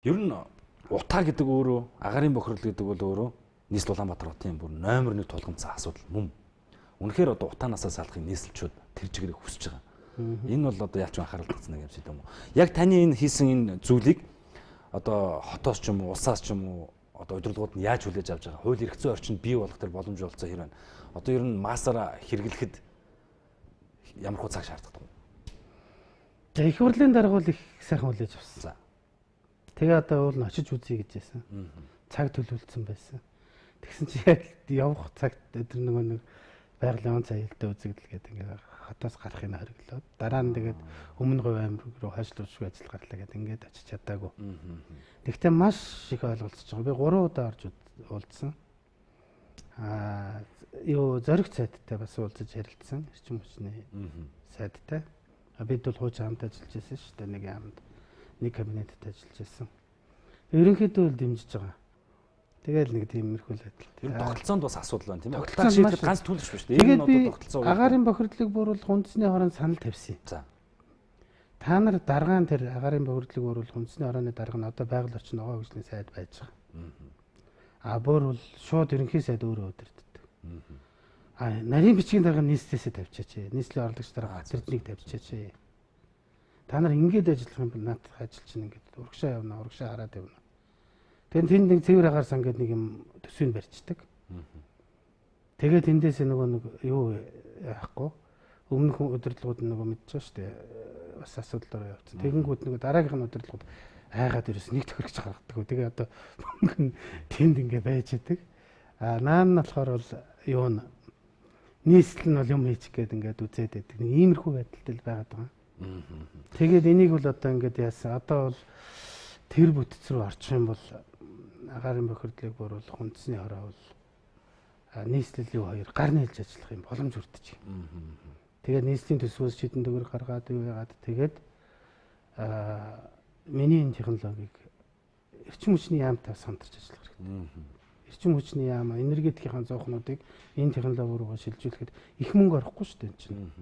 Ер нь утаа гэдэг өөрөө агаарын бохирдол гэдэг бол өөрөө нийслэл Улаанбаатар хотын бүр номер 1 тулгамдсан асуудал мөн. Үнэхээр одоо утаанаасаа салахын нийслэлчүүд тэр чиглэлийг хүсэж байгаа. Энэ бол одоо ялч анхаарал татсан юм шиг юм уу? Яг таны энэ хийсэн энэ зүйлийг одоо хотоос ч юм уу, улсаас ч юм уу одоо удирдлагууд нь яаж хүлээж авч байгаа? Хууль эрх зүйн орчинд бий болох тэр боломж олцоо хэр байна? Одоо ер нь массаараа хэрэглэхэд ямар хуу цаг шаарддаг вэ? За их хурлын дарга бол их сайхан хүлээж авсан. За. Тэгээ одоо уул нь очиж үзье гэж байсан. Цаг төлөвлөсөн байсан. Тэгсэн чи яг явах цагт өдөр нэг байгалийн он цаялтаа үзэгдэл гэдэг ингээд хотоос гарахыг хориглоод дараа нь тэгээд өмнө говь аймаг руу хойшлуулшгүй ажил гарлаа гэдэг ингээд очиж чадаагүй. Тэгвэл маш их ойлголцож байгаа. Би 3 удаа орж уулзсан. Юу зориг сайттай бас уулзаж ярилцсан. Эрчим хүчний сайттай. Бид бол хууч хамт ажиллаж байсан шүү дээ. Нэг яамд нэг кабинетд ажиллаж байсан. Ерөнхийдөө л дэмжиж байгаа. Тэгэл нэг тиймэрхүү л байдал. Энэ тогтолцоонд бас асуудал байна тийм ээ. Тогтолцоо шийдэл ганц төлөвш биш тийм. Тэгээд би агаарын бохирдлыг бууруулах үндэсний хороонд санал тавьсан. За. Та нар даргаан тэр агаарын бохирдлыг бууруулах үндэсний хорооны дарга нь одоо байгаль орчин ногоо хөгжлийн сайд байж байгаа. Бүр бол шууд ерөнхий сайд өөрөө удирддаг. Нарийн бичгийн дарга нийслэлээсээ тавьчаач. Нийслэлийн орлогч дарга тэрднийг тавьчаач. Та нар ингэж ажиллах юм бол наадах ажил чинь ингэж урагшаа явна, урагшаа хараад явна. Тэгээд тэнд нэг цэвэр агаар сан гэдэг нэг юм төсвийг барьцдаг. Тэгээд тэндээс нэг юу яахгүй өмнөх удирдлагууд нэг мэдчихэж шүү дээ. Бас асуудал ороо явцсан. Тэгэнгүүт нэг дараагийнх нь удирдлагууд айгаад ерөөс нэг тохирогч гаргадаг. Тэгээ одоо мөнгө нь тэнд ингэ байж идэг. Наан нь болохоор бол юу н нийслэл нь бол юм хийчих гээд ингээд үзээд байдаг. Нэг иймэрхүү байдалтай байгаад байгаа. Тэгээд энийг бол одоо ингээд яасан. Одоо бол тэр бүтц рүү орчих юм бол агаарын бохирдлыг бууруулах үндэсний хороо бол нийслэлийн хоёр гар нийлж ажиллах юм боломж өрдөж байна. Тэгээд нийслэлийн төсвөөс шийдэн төгөр гаргаад юу яагаад тэгээд миний энэ технологиг эрчим хүчний яамтай самтарч ажиллах хэрэгтэй. Эрчим хүчний яам энергетикийн зоохнуудыг энэ технологи руу шилжүүлэхэд их мөнгө орохгүй шүү дээ энэ чинь.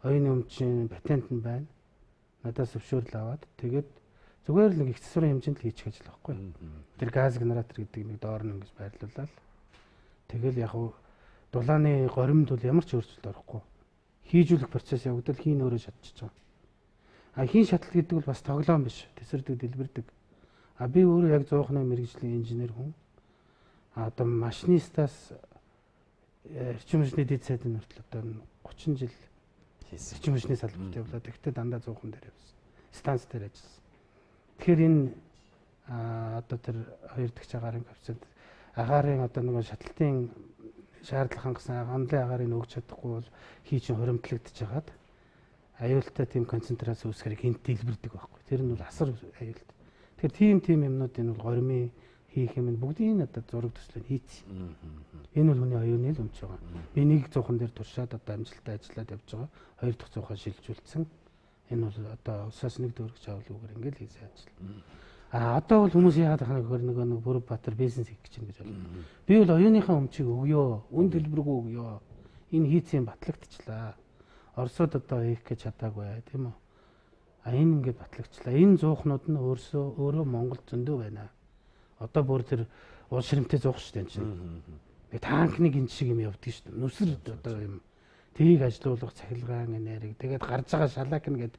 Оюуны өмчийн патент нь байна. Надаас зөвшөөрөл аваад тэгээд зүгээр л нэг их засварын хэмжээнд л хийчих ажил байхгүй. Тэр газ генератор гэдэг нэг доор нь ингэж байрлуулаад тэгэл яг уу дулааны горимд бол ямар ч өөрчлөлт орохгүй. Хийжүүлэх процесс явагдал хийн өөрөө шатчихж байгаа. Хийн шатлал гэдэг бол бас тоглоом биш. Тэсэрдэг, дэлбэрдэг. Би өөрөө яг 100% мэргэжлийн инженер хүн. Одоо машинистаас эрчим хүчний дэд сайдын хүртэл одоо 30 жил хийсэн. Эрчим хүчний салбарт явлаа. Тэгтээ дандаа 100% дээр явсан. Станц дээр ажилласан. Тэгэхээр энэ одоо тэр хоёр дахь агаарын коэффициент агаарын одоо нэг шатлалтын шаардлага хангасан хандлын агаарын өгч чадахгүй бол хий чин хоримтлагдж хагаад аюултай тийм концентрац үүсгэхийг хинт дэлбэрдэг байхгүй. Тэр нь бол асар аюултай. Тэгэхээр тийм юмнууд энэ бол горимын хийх юм бүгдийг одоо зураг төслөөр хийцэн. Энэ бол хүний оюуны л өмч байгаа. Би нэг 100хан дээр туршаад одоо амжилттай ажиллаад явж байгаа. Хоёр дахь 100-аа шилжүүлсэн. Энэ бол одоо усаас нэг дөрөгч авалгүйгээр ингээл хийсэн ажил. Одоо бол хүмүүс яагаад ханаг нэг Бүрэг Баатар бизнес хийх гэж ингэж байна. Би бол оюуныхаа өмчийг өгөө, үн төлбөргүй өгөө. Энэ хийцэн батлагдчихлаа. Оросууд одоо хийх гэж чадаагүй тийм үү? Энэ ингээд батлагчлаа. Энэ зуухнууд нь өөрөө Монгол зөндөө байна. Одоо бүр тэр уул ширэмтэй зуух шүү дээ чинь. Нэг танкны гинж шиг юм явдаг шүү дээ. Нүсэр одоо юм тийг ажилуулах цахилгаан энерги тэгээд гарч байгаа шалаак нэгэд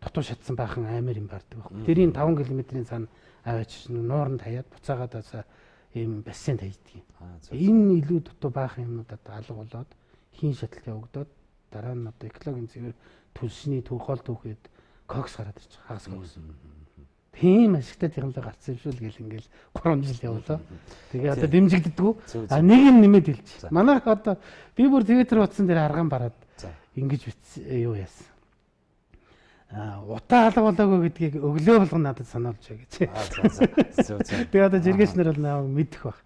дутуу шатсан баахан аймаар юм бардаг байхгүй. Тэрийн 5 км-ийн цаана аваач нууранд хаяад буцаагаадаас ийм бассейн таядгийг. Энэ илүү дутуу баахан юмнуудад алга болоод хийн шаталт явагдаад дараа нь одоо экологийн цэвэр төлсний гол түүхэд кокс гараад ирж байгаа. Хагас кокс. Тийм ашигтай технологи гарсан юм шүү л гэл ингээл 3 жил явлаа. Тэгээ одоо дэмжигддэггүй. Нэг юм нэмээд хэлж. Манайх одоо би бүр Twitter утсан дээр аргаан бараад ингэж юу яасан. Утаа алга болоогүй гэдгийг өглөө болгон надад сануулж байгаа гэж. Тэгээ одоо жиргэшнэр бол намайг мэдэх баг.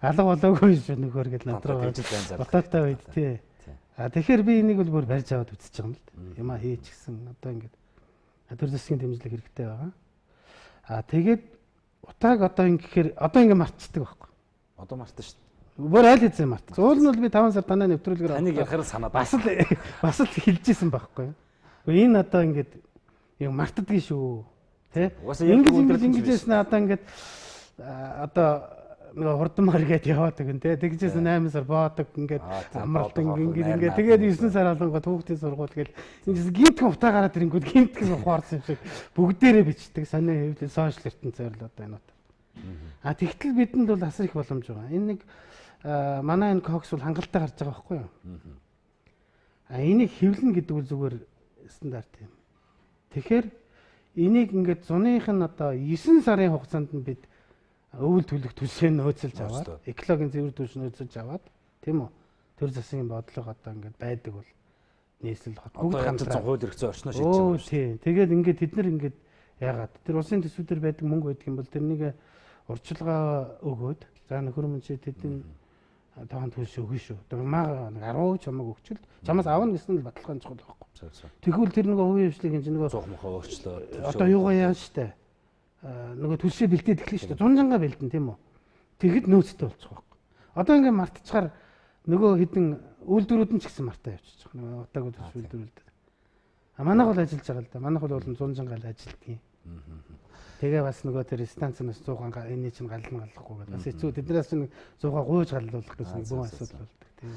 Алга болоогүй шүү нөхөр гэж над руу утаатай үед тий. Тэгэхээр би энийг бол бүр барьж аваад үзэж байгаа юм л. Ямаа хийчихсэн одоо ингээд төр засгийн дэмжлэг хэрэгтэй байгаа. Тэгээд утааг одоо ингэхээр одоо ингэ мартчихдаг байхгүй. Одоо мартсан шүү дээ. Бүр айл хэзээ мартсан. Уул нь бол би 5 сар танаа нэвтрүүлгээр таныг ярахаар санаад бас л хэлжсэн байхгүй. Энэ одоо ингээд юм мартдаггүй шүү. Тэ? Угаасаа яг Ингэж одоо ингээд одоо нөгөө хурдмаар гээд яваад гэн тэ. Тэгжээс 8 сар боодог ингээд амралтан ингээд тэгээд 9 сар алангууд хүүхдийн сургууль гээл ингэж гинтхэн утаа гараад ирэнгүүт гинтхэн ухаарсан юм шиг бүгдээрээ бичдэг. Сонио хэвлэл сошиал ертөнцөөр л одоо энэ утаа. Тэгтэл бидэнд бол асар их боломж байгаа. Энэ нэг манай энэ кокс бол хангалттай гарч байгаа байхгүй юу? Энийг хэвлэн гэдэг үл зүгээр стандарт юм. Тэгэхээр энийг ингээд зуных нь одоо 9 сарын хугацаанд нь бид өвөл төлөх түлшээ нөөцөлж аваад экологийн цэвэр түлш нөөцөлж аваад тийм үү? Төр засгийн бодлого одоо ингээд байдаг бол нийслэл хот бүгд хамтран хууль эрх зүйн орчноо шийдэж байгаа шүү. Тийм. Тэгээд ингээд тэд нар ингээд яагаад тэр улсын төсвүүдээр байдаг мөнгө байдаг юм бол тэрнийг урьдчилгаа өгөөд за нөхөр мөнчид тэдний тоон төлш өгнө шүү. Одоо маа 10 чамаг өгчл чамаас авна гэсэн л баталгаан чухал байхгүй. Тэгвэл тэр нөгөө хувийн хвшлийг энэ нөгөө цуг мохоо өөрчлөө. Одоо юугаа яан штэ. Нөгөө төлшөө бэлдээд эхлэн штэ. 100 жанга бэлдэн тийм үү. Тэгэхэд нөөцтэй болчих واخ. Одоо ингээд мартчихаар нөгөө хідэн үйлдвэрүүд нь ч гэсэн мартаа явчихж байгаа. Нөгөө утаагүй төлш үйлдвэрлэдэг. Манайх бол ажиллаж байгаа л да. Манайх бол 100 жангаал ажилтгийг. Тэгээ бас нөгөө тэр станцнаас 100 энэ чинь галлахгүй гэдэг. Бас хэцүү тэднээс 100 гуйж галлуулах гэсэн бүх асуудал болдог. Тийм.